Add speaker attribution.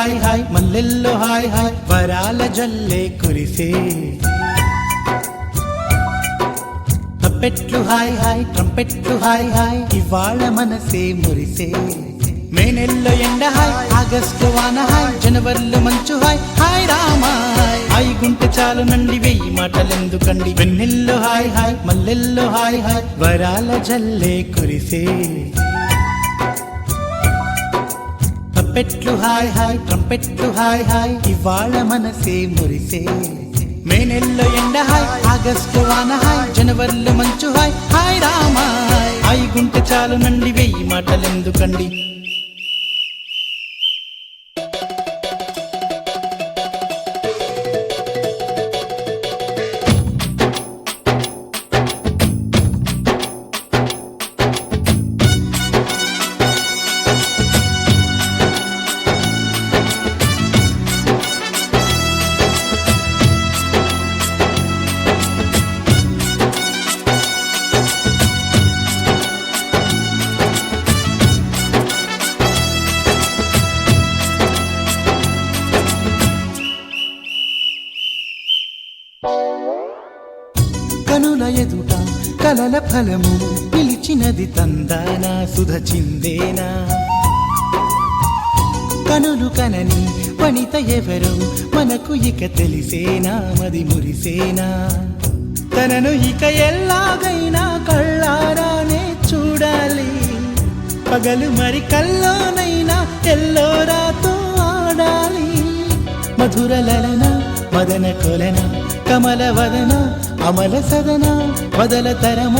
Speaker 1: hi hi మల్లెల్లో hi hi వరాల జల్లే కురిసే తప్పెట్లు హాయ్ హాయ్ ట్రంపెట్లు హాయ్ హాయ్ ఇవాళ మనసే మురిసే మే నెలలో ఎండ హాయ్ ఆగస్టు వాన హాయ్ జనవరిలో మంచు హాయ్ హాయ్ రామా హాయ్ గుంటె చాలు నండి వెయ్యి మాటలెందుకండి వెన్నెల్లో హాయ్ హాయ్ మల్లెల్లో హాయ్ హాయ్ వరాల జల్లే కురిసే తప్పెట్లు హాయ్ హాయ్ ట్రంపెట్లు హాయ్ హాయ్ ఇవాళ మనసే మురిసే మే నెలలో ఎండ హాయ్ ఆగస్టు వాన హాయ్ జనవరిలో మంచు హాయ్ హాయ్ రామా హాయ్ గుంటె చాలు నండి వెయ్యి మాటలెందుకండి కనుల ఎదుట కలల ఫలము పిలిచినది తందానా సుధ చిందేనా కనులు కనని వనిత ఎవరు మనకు ఇక తెలిసేనా మది మురిసేనా తనను ఇక ఎల్లాగైనా కళ్ళారానే చూడాలి పగలు మరి కల్లోనైనా ఎల్లోరాతో ఆడాలి మధుర లలన మదన కొలన కమల వదన అమల సదన వదల తరమ